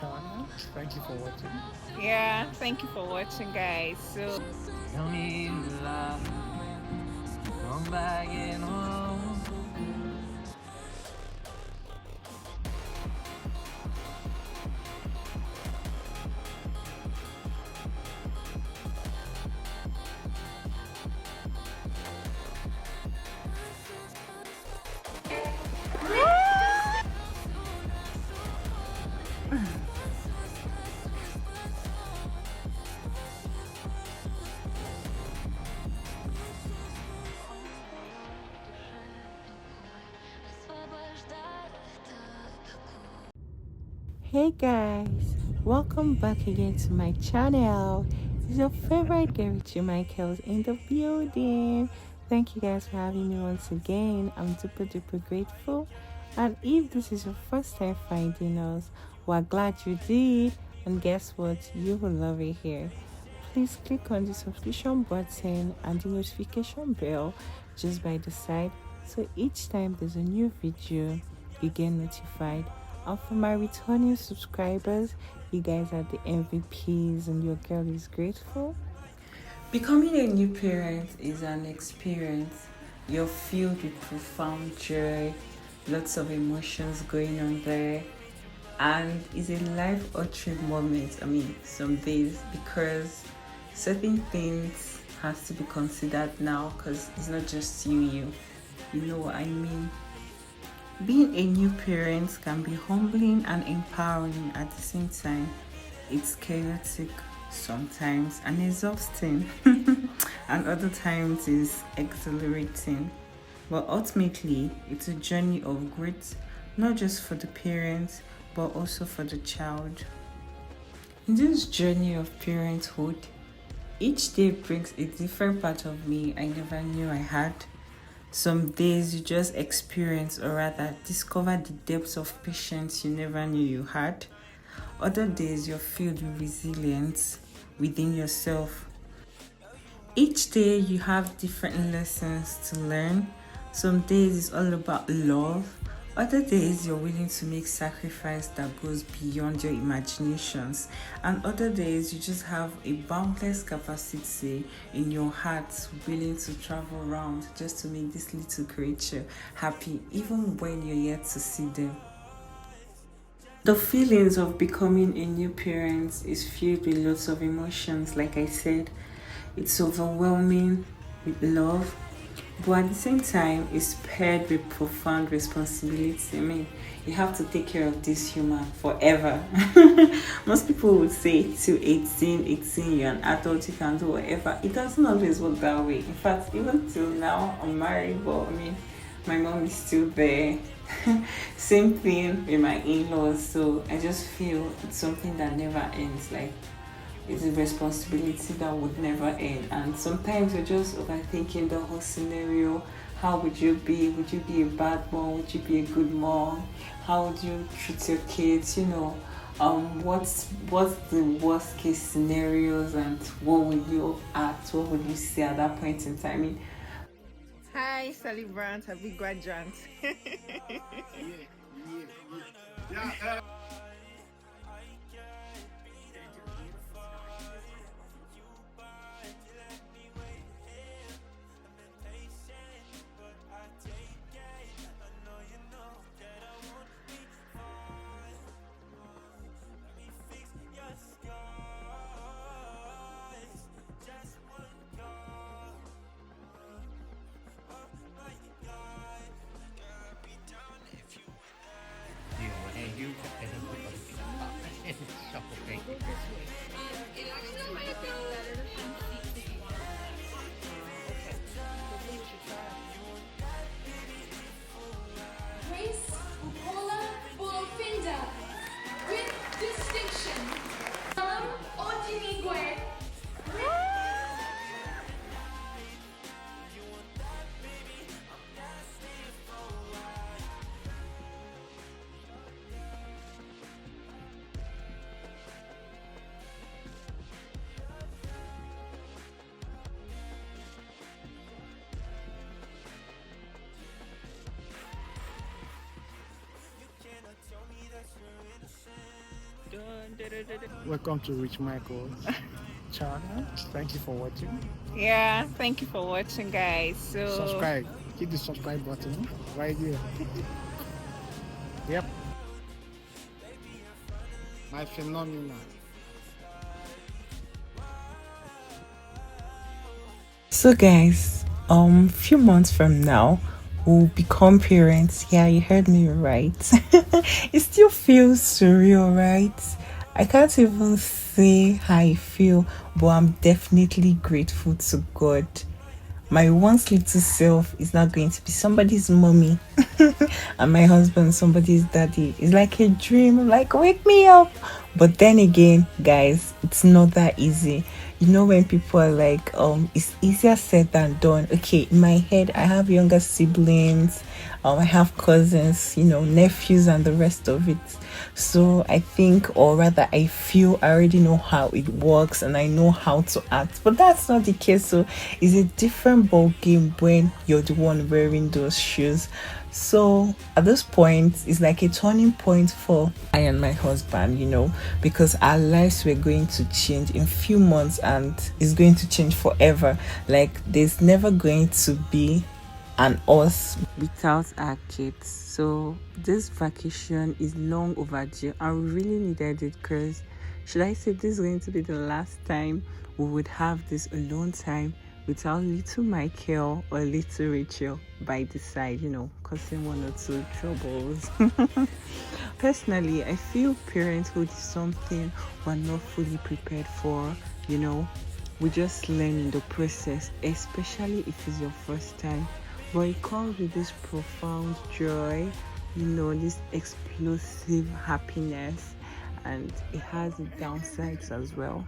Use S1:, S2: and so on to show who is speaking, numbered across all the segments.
S1: channel. Thank you for watching.
S2: Yeah, thank you for watching, guys. So
S1: Tell me you love, come back and home.
S3: Hey guys, welcome back again to my channel. It's your favorite girl, Richie Michaels, in the building. Thank you guys for having me once again. I'm super duper grateful. And if this is your first time finding us, we're glad you did. And guess what? You will love it here. Please click on the subscription button and the notification bell just by the side, so each time there's a new video, you get notified. And for my returning subscribers, you guys are the MVPs and your girl is grateful. Becoming a new parent is an experience. You're filled with profound joy, lots of emotions going on there, and it's a life-altering moment. Some days, because certain things has to be considered now, because it's not just you know what I mean. Being a new parent can be humbling and empowering at the same time. It's chaotic sometimes and exhausting, and other times is exhilarating. But ultimately, it's a journey of growth, not just for the parents, but also for the child. In this journey of parenthood, each day brings a different part of me I never knew I had. Some days you just experience, or rather discover, the depths of patience you never knew you had. Other days you're filled with resilience within yourself. Each day you have different lessons to learn. Some days it's all about love. Other days you're willing to make sacrifice that goes beyond your imaginations. And other days you just have a boundless capacity in your heart, willing to travel around just to make this little creature happy, even when you're yet to see them. The feelings of becoming a new parent is filled with lots of emotions, like I said. It's overwhelming with love, but at the same time, it's paired with profound responsibility. You have to take care of this human forever. Most people would say till 18, you're an adult, you can do whatever. It doesn't always work that way. In fact, even till now, I'm married, but my mom is still there. Same thing with my in-laws. So I just feel it's something that never ends. Like, it's a responsibility that would never end. And sometimes you're just overthinking the whole scenario. How would you be? Would you be a bad mom? Would you be a good mom? How would you treat your kids? What's the worst case scenarios, and what would you act? What would you say at that point in time?
S2: hi, celebrant, happy graduate.
S1: You and you
S4: Welcome to Rich Michael's channel. Thank you for watching.
S2: Yeah, thank you for watching, guys. So
S4: Subscribe. Hit the subscribe button right here. Yep. My phenomenal.
S3: So guys, few months from now we'll become parents. Yeah, you heard me right. It still feels surreal, right? I can't even say how I feel, but I'm definitely grateful to God. My once little self is not going to be somebody's mommy and my husband somebody's daddy. It's like a dream, like wake me up. But then again, guys, it's not that easy. You know, when people are like, it's easier said than done. Okay, in my head I have younger siblings, I have cousins, you know, nephews and the rest of it. So I think, or rather I feel I already know how it works and I know how to act, but that's not the case. So it's a different ball game when you're the one wearing those shoes. So at this point, it's like a turning point for I and my husband, you know, because our lives were going to change in few months and it's going to change forever. Like there's never going to be an us without our kids. So this vacation is long overdue and we really needed it, because should I say this is going to be the last time we would have this alone time without little Michael or little Rachel by the side, you know, causing one or two troubles. Personally, I feel parenthood is something we're not fully prepared for, you know. We just learn in the process, especially if it's your first time. But it comes with this profound joy, you know, this explosive happiness, and it has its downsides as well.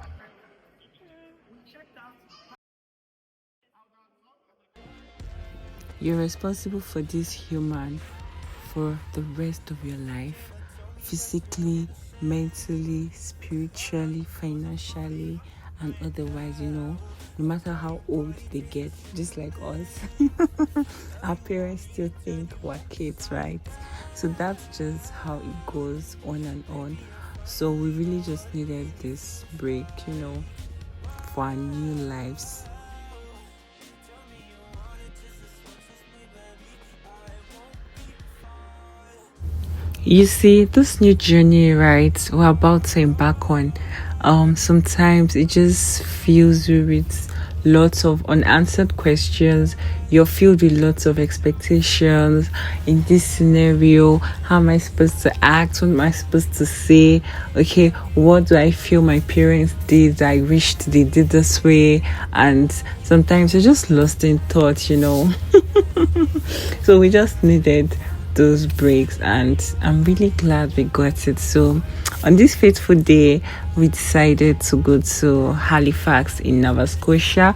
S3: You're responsible for this human for the rest of your life, physically, mentally, spiritually, financially, and otherwise, you know, no matter how old they get, just like us, our parents still think we're kids, right? So that's just how it goes on and on. So we really just needed this break, you know, for our new lives. You see, this new journey, right, we're about to embark on, sometimes it just fills you with lots of unanswered questions. You're filled with lots of expectations. In this scenario, how am I supposed to act? What am I supposed to say? Okay, what do I feel my parents did I wished they did this way? And sometimes you're just lost in thought, you know. So we just needed those breaks and I'm really glad we got it. So on this fateful day, we decided to go to Halifax in Nova Scotia.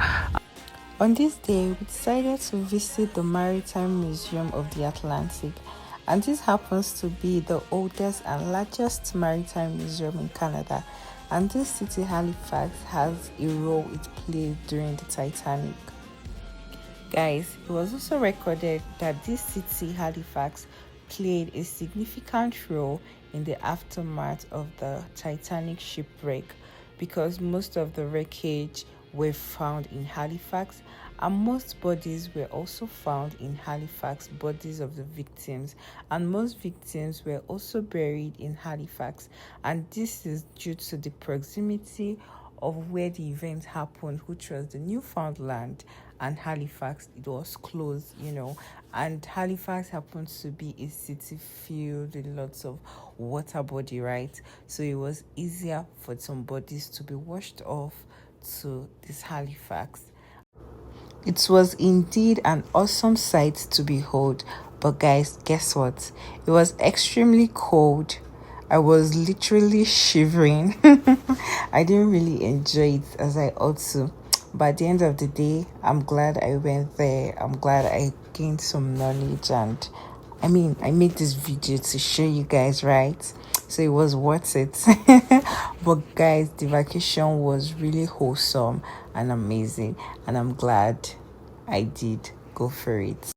S3: On this day, we decided to visit the Maritime Museum of the Atlantic, and this happens to be the oldest and largest maritime museum in Canada. And this city, Halifax, has a role it played during the Titanic. Guys, it was also recorded that this city, Halifax, played a significant role in the aftermath of the Titanic shipwreck, because most of the wreckage were found in Halifax and most bodies were also found in Halifax, bodies of the victims, and most victims were also buried in Halifax. And this is due to the proximity of where the event happened, which was the Newfoundland and Halifax. It was close, you know, and Halifax happens to be a city filled with lots of water body, right? So it was easier for some bodies to be washed off to this Halifax. It was indeed an awesome sight to behold, but guys, guess what? It was extremely cold. I was literally shivering. I didn't really enjoy it as I ought to. But at the end of the day, I'm glad I went there. I'm glad I gained some knowledge, and I mean, I made this video to show you guys, right? So it was worth it. But guys, the vacation was really wholesome and amazing, and I'm glad I did go for it.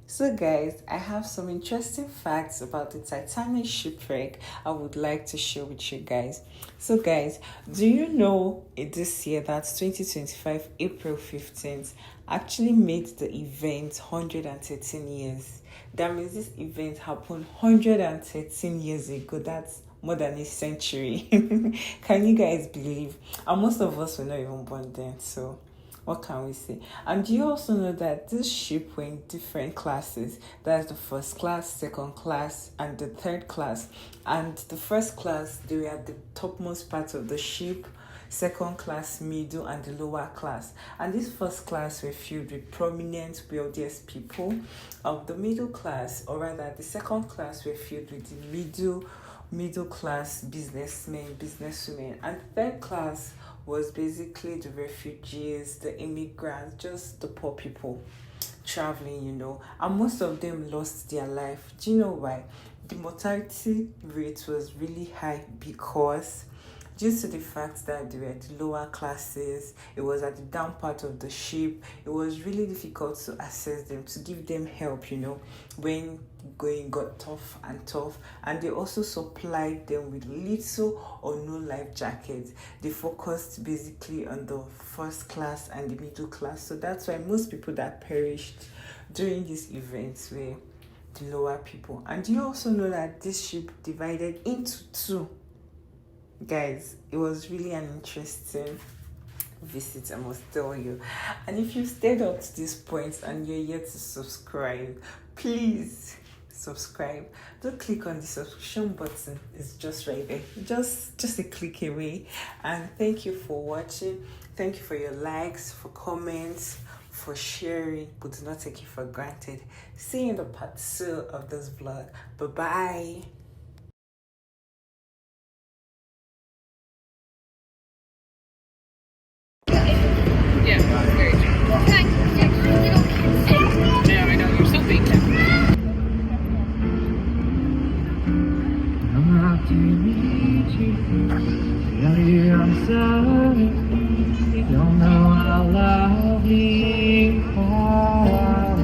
S3: So guys, I have some interesting facts about the Titanic shipwreck I would like to share with you guys. So guys, do you know this year that 2025 April 15th actually made the event 113 years? That means this event happened 113 years ago. That's more than a century. Can you guys believe? And most of us were not even born then, so what can we say? And do you also know that this ship were in different classes? That's the first class, second class, and the third class. And the first class, they were at the topmost part of the ship, second class, middle, and the lower class. And this first class were filled with prominent, wealthiest people. The middle class, or rather the second class, were filled with the middle class businessmen, businesswomen, and third class was basically the refugees, the immigrants, just the poor people traveling, and most of them lost their life. Do you know why? The mortality rate was really high because due to the fact that they were at the lower classes, it was at the down part of the ship, it was really difficult to assess them, to give them help, when going got tough, and they also supplied them with little or no life jackets. They focused basically on the first class and the middle class, so that's why most people that perished during these events were the lower people. And you also know that this ship divided into two. Guys, it was really an interesting visit, I must tell you. And if you stayed up to this point and you're yet to subscribe, please subscribe. Don't click on the subscription button, it's just right there, just a click away. And thank you for watching. Thank you for your likes, for comments, for sharing, but do not take it for granted. See you in the part 2 of this vlog. Bye bye.
S2: Yeah, very true. Yeah, I know, you're so big.
S1: I'm out to meet you. Tell you I'm sorry. You don't know how lovely you are.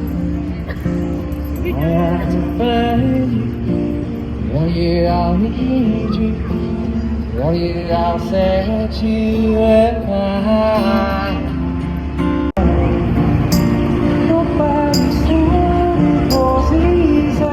S1: I have to find you. Tell you I'll need you. Tell you I'll set you apart. Nobody's doing for easy.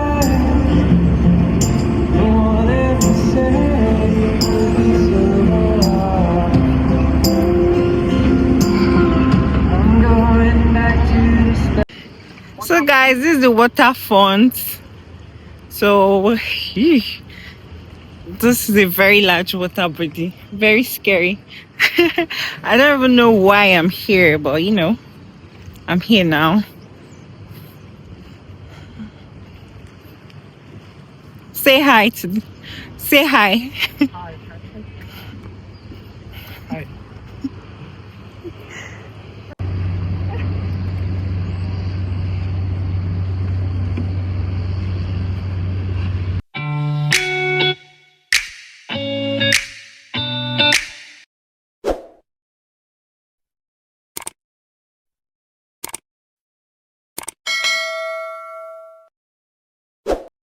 S2: So guys, this is the water font. So this is a very large water body, very scary. I don't even know why I'm here, but I'm here now. Say hi.